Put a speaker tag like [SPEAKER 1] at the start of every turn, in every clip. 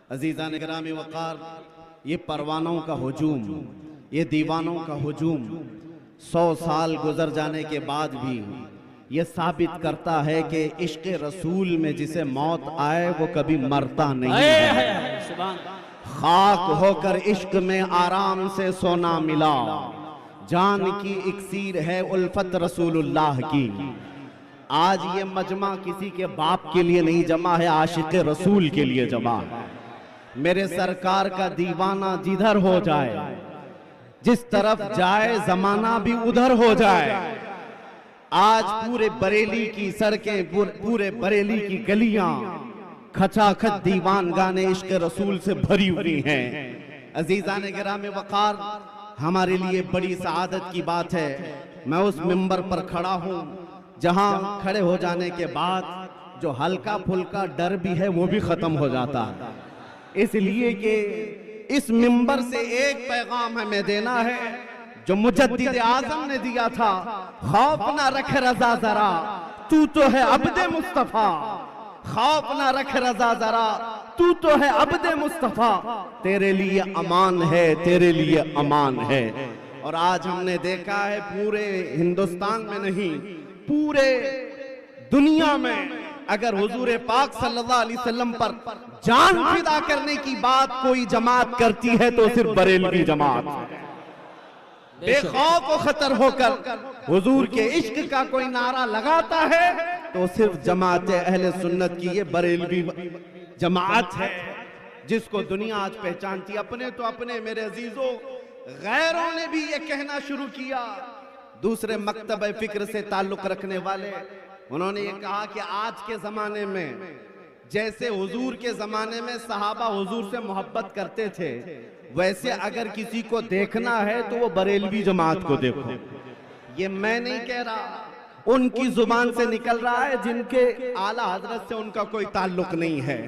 [SPEAKER 1] अजीज़ान गिरामी वक़ार, ये परवानों का हुजूम, ये दीवानों का हुजूम 100 साल गुजर जाने के बाद भी ये साबित करता है कि इश्क़ रसूल में जिसे मौत आए वो कभी मरता नहीं है। खाक होकर इश्क में आराम से सोना मिला, जान की इक्सीर है उल्फत रसूलुल्लाह की। आज ये मजमा किसी के बाप के लिए नहीं जमा है, आशिक रसूल के लिए जमा है। मेरे सरकार का दीवाना जिधर हो जाए, जिस तरफ जाए जमाना भी उधर हो जाए। आज पूरे बरेली की सड़कें, पूरे बरेली की गलियां खचाखच दीवान गाने इश्क रसूल से भरी हुई हैं। अजीज़ान गिरामी वक़ार, हमारे लिए बड़ी सआदत की बात है मैं उस मिंबर पर खड़ा हूँ जहाँ खड़े हो जाने के बाद जो हल्का फुल्का डर भी है वो भी खत्म हो जाता है, इसलिए कि इस मिंबर से एक पैगाम हमें देना है जो मुजद्दिद आज़म ने दिया था। खौफ ना रख रज़ा जरा, तू तो है अब्दे मुस्तफा। खौफ ना रख रज़ा जरा, तू तो है अब्दे मुस्तफा। तेरे लिए अमान है, तेरे लिए अमान है। और आज हमने देखा है पूरे हिंदुस्तान में नहीं, पूरे दुनिया में अगर हुजूर पाक सल्लल्लाहु अलैहि वसल्लम पर जान फिदा करने की बात कोई जमात करती है तो सिर्फ बरेलवी जमात है। बेखौफ व खतर होकर हुजूर के इश्क का कोई नारा लगाता है तो सिर्फ जमात अहले सुन्नत की ये बरेलवी जमात है, जिसको दुनिया आज पहचानती। अपने तो अपने मेरे अजीजों, गैरों ने भी ये कहना शुरू किया। दूसरे मकतब फिक्र से ताल्लुक रखने वाले, उन्होंने ये कहा कि आज के जमाने में जैसे हुजूर के जमाने में सहाबा हुजूर से मोहब्बत करते थे, वैसे अगर किसी को देखना है तो वो बरेलवी जमात को देखो। ये मैं नहीं कह रहा, उनकी जुबान से निकल रहा है जिनके आला हजरत से उनका कोई ताल्लुक नहीं है।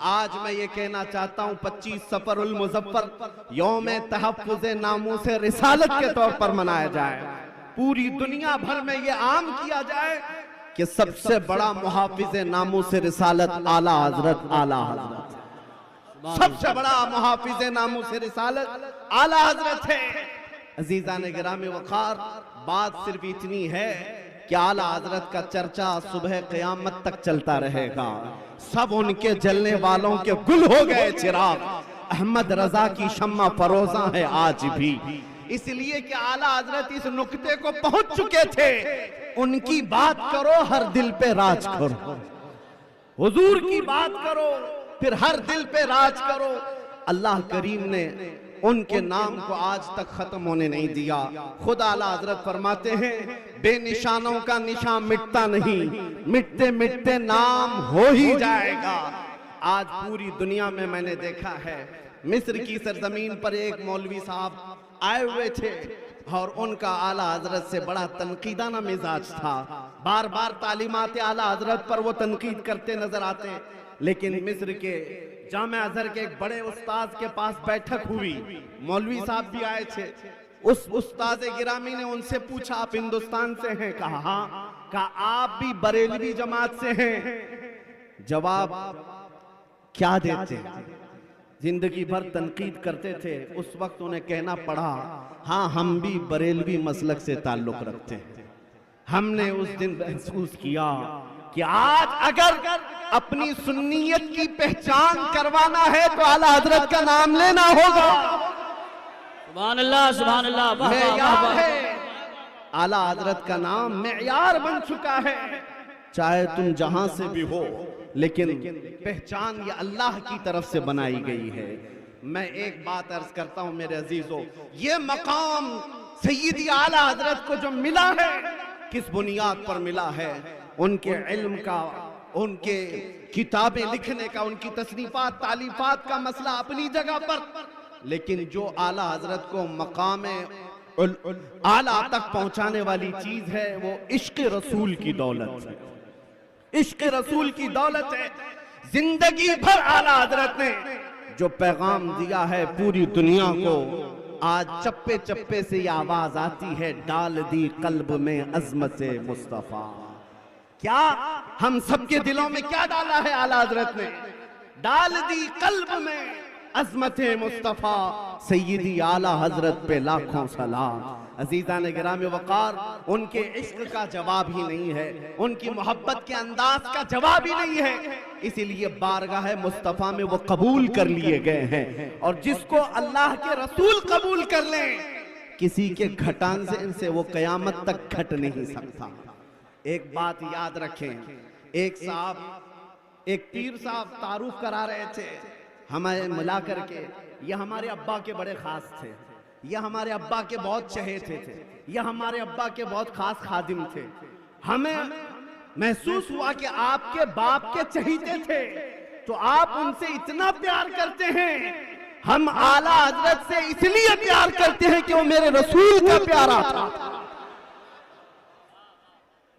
[SPEAKER 1] आज मैं ये कहना चाहता हूँ 25 सफरुल मुज़फ्फर यौम तहफ़्फ़ुज़ नामूस रिसालत के तौर पर मनाया जाए। पूरी दुनिया भर में ये आम किया जाए कि सबसे बड़ा मुहाफिज नामूस रिसालत आला हजरत, आला हजरत सबसे बड़ा मुहाफिज नामूस रिसालत आला हजरत है। अजीज़ान गिरामी वक़ार, बात सिर्फ इतनी है कि आला हजरत का चर्चा सुबह क़यामत तक चलता रहेगा। सब उनके जलने वालों के गुल हो गए चिराग, अहमद रजा की शम्मा फरोजा है आज भी। इसलिए कि आला हजरत इस नुक्ते को पहुंच चुके थे, उनकी बात करो हर दिल पे राज करो, हुजूर की बात करो फिर हर दिल पे राज करो। अल्लाह करीम ने उनके नाम को आज तक खत्म होने नहीं दिया। खुद आला हजरत फरमाते हैं, बेनिशानों का निशान मिटता नहीं, मिटते मिटते नाम हो ही जाएगा। आज पूरी दुनिया में मैंने देखा है, मिस्र की सरजमीन पर एक मौलवी साहब आए हुए थे और उनका आला हजरत से बड़ा तनकीदाना मिजाज था। बार बार तालीमात आला हजरत पर वो तनकीद करते नजर आते। लेकिन मिस्र के जामे अजहर के एक बड़े उस्ताद के पास बैठक हुई, मौलवी साहब भी आए थे। उस उस्ताद गिरामी ने उनसे पूछा, आप हिंदुस्तान से हैं? कहा हाँ। कहा आप भी बरेलवी जमात से हैं? जवाब क्या देते? जिंदगी भर तनकीद करते थे, उस वक्त उन्हें कहना पड़ा, हाँ हम भी बरेलवी मसलक से ताल्लुक रखते हैं। हमने उस दिन महसूस किया कि आज अगर अपनी सुन्नियत की पहचान करवाना है तो आला हजरत का नाम लेना होगा।
[SPEAKER 2] सुभान अल्लाह, सुभान अल्लाह,
[SPEAKER 1] मेयार है, आला हजरत का नाम मेयार बन चुका है। चाहे तुम जहां से भी हो, लेकिन पहचान ये अल्लाह की तरफ से बनाई गई है। मैं एक बात अर्ज करता हूं मेरे अजीजों, ये मकाम सय्यदी आला हजरत को जो मिला है, किस बुनियाद पर मिला है? उनके इल्म का, उनके किताबें लिखने का, उनकी तसनीफात तालीफात का मसला अपनी जगह पर, लेकिन जो आला हजरत को मकाम आला तक पहुंचाने वाली चीज है वो इश्क रसूल की दौलत है। इश्क रसूल की दौलत है। जिंदगी भर आला हजरत ने जो पैगाम दिया है पूरी दुनिया को, आज चप्पे चप्पे से ये आवाज आती है, डाल दी कल्ब में अज़मत मुस्तफा। क्या हम सबके दिलों में क्या डाला है आला हजरत ने? डाल दी कल्ब में अज़मते मुस्तफ़ा, सैयदी आला हजरत पे लाखों सलाम। अजीज़ान गिरामी वक़ार, उनके इश्क का जवाब ही नहीं है, उनकी मोहब्बत के अंदाज का जवाब ही नहीं है, इसीलिए बारगाह मुस्तफ़ा में वो कबूल कर लिए गए हैं। और जिसको अल्लाह के रसूल कबूल कर लें, किसी के घटान से इनसे वो कयामत तक घट नहीं सकता। एक बात याद रखें, एक पीर साहब तारुफ करा रहे थे हमें मिला करके, ये हमारे अब्बा के बड़े खास थे, ये हमारे अब्बा के बहुत चहेते थे, ये हमारे अब्बा के बहुत खास खादिम थे। हमें महसूस हुआ कि आपके बाप के चहीते थे, तो आप उनसे इतना प्यार करते हैं। हम आला हजरत से इसलिए प्यार करते हैं कि वो मेरे रसूल का प्यारा था,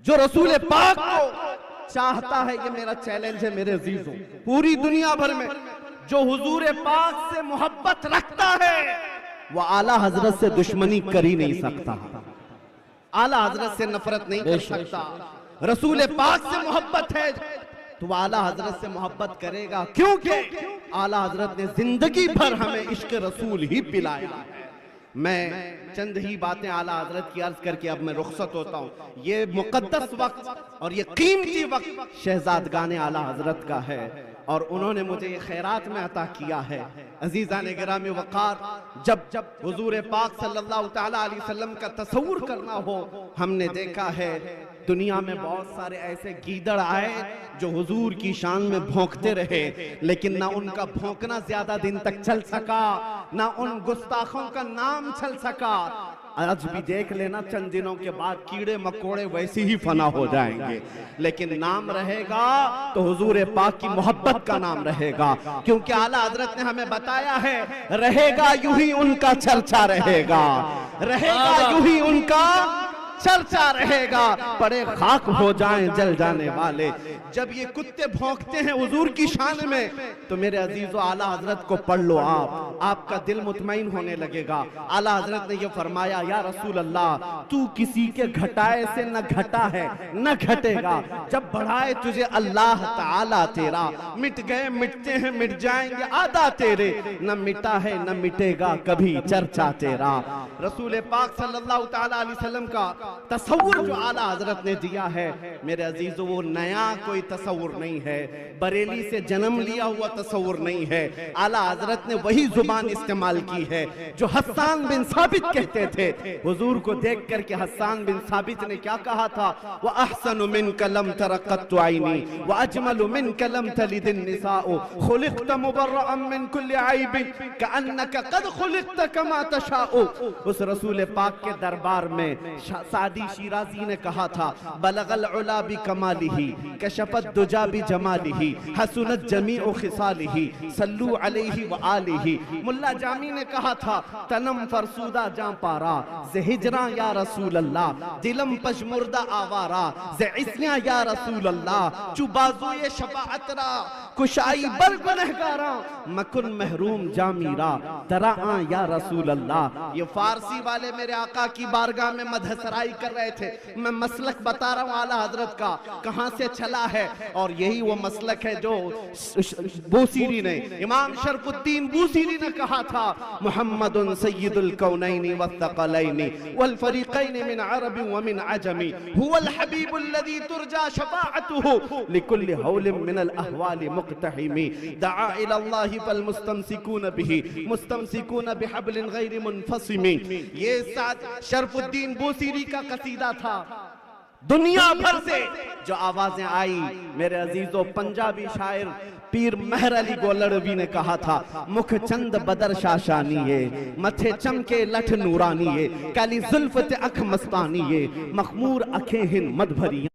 [SPEAKER 1] जो रसूल पाक को चाहता है। ये मेरा चैलेंज है मेरे अजीजों, पूरी दुनिया भर में जो हुजूर पाक से मोहब्बत रखता है, वो आला हजरत से दुश्मनी कर ही नहीं सकता, आला हजरत से नफरत नहीं कर सकता। रसूल पाक से मोहब्बत है तो वो आला हजरत से मोहब्बत करेगा, क्योंकि आला हजरत ने जिंदगी भर हमें इश्क रसूल ही पिलाया है। मैं चंद ही बातें आला हजरत की अर्ज करके अब मैं रुखसत होता हूँ। ये मुकद्दस वक्त और ये कीमती वक्त शहजादगाने आला हजरत का है, और उन्होंने मुझे ये खैरात में अता किया है। अजीज़ान गिरामी वक़ार, जब हुजूर पाक सल्लल्लाहु तआला अलैहि वसल्लम का तसव्वुर करना हो, हमने देखा है दुनिया में बहुत सारे ऐसे गीदड़ आए जो हुजूर की शान में भौंकते रहे, लेकिन ना उनका भौंकना ज्यादा दिन तक चल सका, ना उन गुस्ताखों का नाम चल सका। आज भी देख लेना, चंद दिनों के बाद कीड़े मकोड़े वैसे ही फना हो जाएंगे, लेकिन नाम रहेगा तो हुजूर पाक की मोहब्बत का नाम रहेगा, क्योंकि आला हजरत ने हमें बताया है, रहेगा यूं ही उनका चर्चा रहेगा, रहेगा यूं ही उनका चर्चा रहेगा। पड़े खाक हो जाएं जल जाने वाले। जब ये कुत्ते भौंकते हैं हुजूर की शान में, तो मेरे अजीजों आला हजरत को पढ़ लो, आपका दिल मुतमईन होने लगेगा। आला हजरत ने ये फरमाया, या रसूल अल्लाह, तू किसी के घटाए से न घटा है न घटेगा, जब बढ़ाए तुझे अल्लाह ताला तेरा, मिट गए मिटते हैं मिट जाएंगे आदा तेरे, न मिटा है न मिटेगा कभी चर्चा तेरा। रसूल पाक सल्लल्लाहु तआला अलैहि वसल्लम का तसव्वुर जो आला हजरत ने दिया है, मेरे अजीजों, वो नया कोई तसव्वुर नहीं है, बरेली से जन्म लिया हुआ तसव्वुर नहीं है। आला हजरत ने वही जुबान इस्तेमाल की है जो हस्सान बिन साबित कहते थे। हुजूर को देख करके हस्सान बिन साबित ने क्या कहा था, व अहसनु मिनका लम तरक़त आइनी व अजमलु मिनका लम तलिदिन निसाउ खुलिक़त मुबर्रअन मिन कुल्लि ऐबिन कअन्नका क़द खुलिक़त कमा तशाउ। उस रसूल पाक के दरबार में सादी शिराजी ने कहा था, बलगल उला बि कमालिही कशफत दुजा बि जमालिही हसनत जमीउ खिसालिही सल्लू अलैहि व आलिही। मुल्ला जामी ने कहा था, तनम फरसूदा जां पारा ज़े हिजरा या रसूल अल्लाह, दिलम पशमुर्दा आवारा ज़े इस्या या रसूल अल्लाह, चु बाजुए शफाअतरा कुशाई बर गुनहगारा मकुन महरूम जामीरा दरा या रसूल अल्लाह। ये फारसी वाले मेरे आका की बारगाह में मधसराई कर रहे थे। मैं मसलक बता रहा हूँ आला हजरत का कहां से चला है, और यही वो मसलक है जो बूसीरी ने, इमाम शरफुद्दीन बूसीरी ने कहा था, मुहम्मदुन सय्यिदुल कौनैनि वस्सक़लैनि वल फरीक़ैनि मिन अरबि व मिन अजमी हुवल हबीबुल लज़ी तुरजा शफ़ाअतुहु लिकुल्लि हौलिन मिनल अहवालि मुक़तहिमी दआ इलल्लाहि फल मुस्तमसिकून बिही मुस्तमसिकून बिहब्लिन गैरि मुनफ़सिमी। ये शरफुद्दीन बूसीरी का कसीदा था। दुनिया भर से जो आवाजें आई, मेरे अजीजों, पंजाबी शायर पीर महर अली गोलड़वी ने कहा था, मुख चंद बदर शाशानी मथे चमके लठ नूरानी काली जुल्फत अख मस्तानी मखमूर अखे हिन मद भरी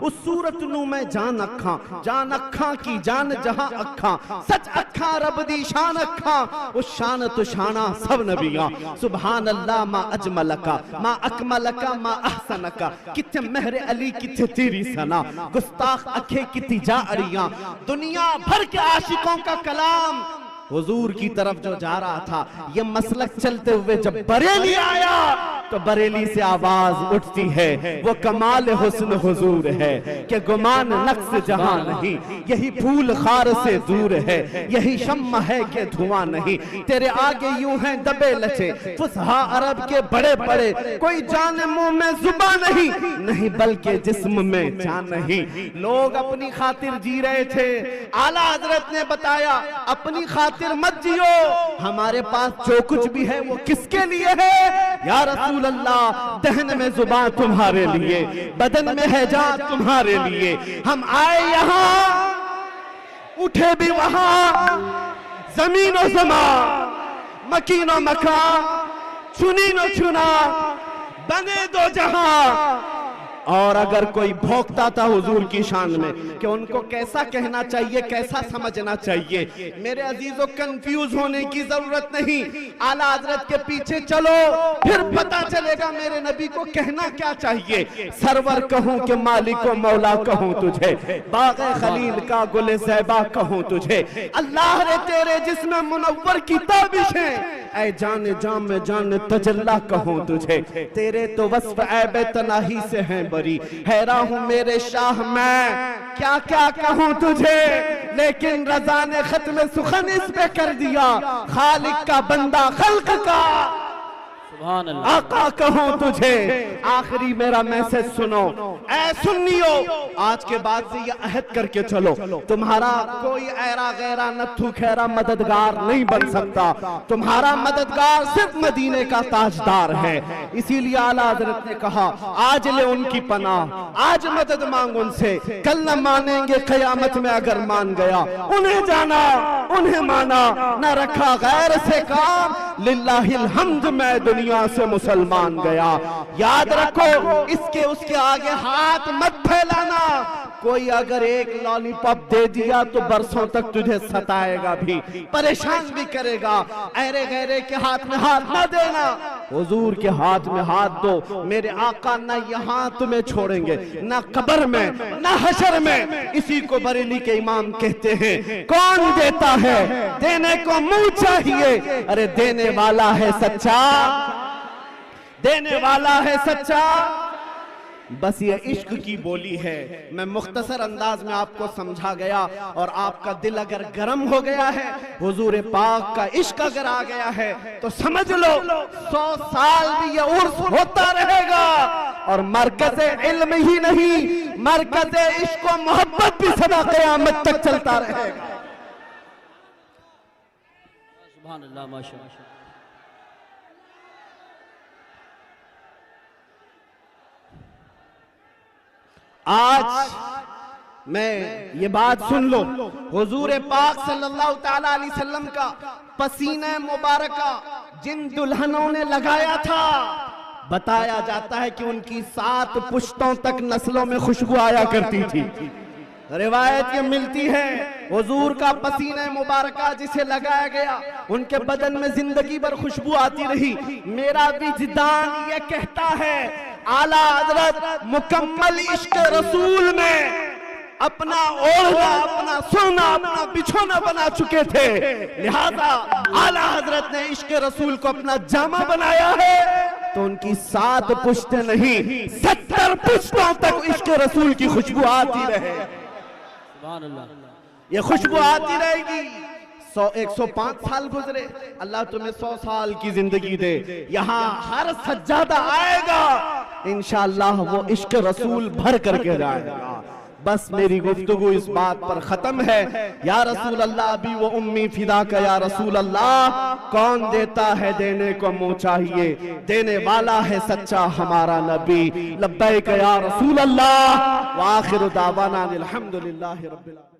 [SPEAKER 1] उस सूरत नू मैं जान अखा की जान जहां अखा सच अखा रब दी शान अखा उस शान तो शाना सब नबियां। सुभान अल्लाह मा अजमलका मा अकमलका मा अहसनका, किथे महर अली किथे तेरी सना, गुस्ताख अखे किती जा अड़ियां। दुनिया भर के आशिकों का कलाम हुजूर की तरफ जो जा रहा था, ये मसलक चलते हुए जब बरेली आया, तो बरेली से आवाज उठती है, वो कमाल हुस्न हुजूर है कि गुमान नक्स जहां नहीं, यही फूल खार से दूर है, यही शम्मा है कि धुआं नहीं। तेरे आगे यूं हैं दबे लचे फुसहा अरब के बड़े बड़े, कोई जान मुंह में जुबान नहीं, नहीं बल्कि जिस्म में जान नहीं। लोग अपनी खातिर जी रहे थे, आला हजरत ने बताया अपनी खातिर मत जियो, हमारे पास जो कुछ भी है वो किसके लिए है या रसूल अल्लाह। दहन में जुबान तुम्हारे लिए, बदन में है जान तुम्हारे लिए। हम आए यहाँ उठे भी वहां, जमीन और जमा मकीन और मका, चुनी न चुना बने दो जहां। और अगर कोई भोंकता था हुजूर की शान में कि उनको कैसा कहना चाहिए, कैसा समझना चाहिए, मेरे अजीजों कंफ्यूज होने की जरूरत नहीं। आला हजरत के पीछे चलो, फिर पता चलेगा मेरे नबी को कहना क्या चाहिए। सरवर कहूं कि मालिक व मौला कहूं तुझे, बाग़े खलील का गुले ज़ैबा कहूं तुझे, अल्लाह रे तेरे जिस्म मुनव्वर की ताबिशें, ऐ जान जाम में जान तजल्ला कहूं तुझे, तेरे तो वस्फ ऐब तनाही से हैं बरी, हैरान हूं मेरे शाह मैं क्या क्या कहूं तुझे। लेकिन रज़ा ने खत्म सुखन इस पे कर दिया, खालिक का बंदा खल्क का आका कहूं तुझे। आखिरी मेरा मैसेज सुनो, ऐ सुन्नियो, आज के बाद से ये अहद करके चलो, तुम्हारा कोई ऐरा गैरा नत्थु खैरा मददगार नहीं बन सकता, तुम्हारा मददगार सिर्फ मदीने का ताजदार है। इसीलिए आला हजरत ने कहा आज ले उनकी पनाह, आज मदद मांग उनसे, कल न मानेंगे कयामत में अगर मान गया। उन्हें जाना उन्हें माना, न रखा गैर से काम, लिल्लाहिल हम्द मैं दुनिया से मुसलमान गया। याद रखो इसके उसके आगे हाथ मत फैलाना। कोई अगर एक लॉलीपॉप दे दिया तो बरसों तक तुझे सताएगा भी, परेशान भी करेगा। ऐरे गैरे के हाथ में हाथ ना देना, हुजूर के हाथ में हाथ दो। मेरे आका न यहाँ तुम्हें छोड़ेंगे, न कब्र में न हशर में। इसी को बरेली के इमाम कहते हैं, कौन देता है देने को मुंह चाहिए, अरे देने वाला है सच्चा, देने वाला है सच्चा। बस ये इश्क की बोली है। मैं मुख्तसर अंदाज में आपको समझा गया, और आपका दिल अगर गर्म हो गया है, हुजूर पाक का इश्क अगर आ गया है, तो समझ लो 100 साल भी ये उर्स होता रहेगा। और मरकज़ इल्म ही नहीं, मरकज़ इश्क और मोहब्बत भी सदा क़यामत तक चलता रहेगा।
[SPEAKER 2] सुभान अल्लाह, माशाअल्लाह।
[SPEAKER 1] आज मैं ये बात सुन लो, हुजूर पाक सल्लल्लाहु ताला अलैहि वसल्लम का पसीने मुबारका जिन दुल्हनों ने लगाया था, बताया जाता है कि उनकी 7 पुश्तों तक नस्लों में खुशबू आया करती थी। रिवायत ये मिलती है हुजूर का पसीने मुबारका जिसे लगाया गया, उनके बदन में जिंदगी भर खुशबू आती रही। मेरा विजदान ये कहता है आला हजरत मुकम्मल इश्क रसूल में अपना ओढ़ना, अपना सोना, अपना बिछोना बना चुके थे। लिहाजा आला हजरत ने इश्क रसूल को अपना जामा बनाया है, तो उनकी 7 पुश्तें नहीं 70 पुश्तों तक इश्क रसूल की खुशबू आती रहे। ये खुशबू आती रहेगी। 105 साल गुजरे, अल्लाह तुम्हें 100 साल की जिंदगी दे। यहाँ हर सज्जादा आएगा, इंशाअल्लाह वो इश्क रसूल भर करके जाएगा। बस मेरी गुफ्तगू इस बात पर खत्म है। या रसूल अल्लाह अभी वो उम्मी फिदा का, या रसूल अल्लाह कौन देता है देने को मुंह चाहिए, देने वाला है सच्चा हमारा नबी। लब्बैक या रसूल अल्लाह व आखिरु दावाना अल्हम्दुलिल्लाहि रब्बिल आलमीन।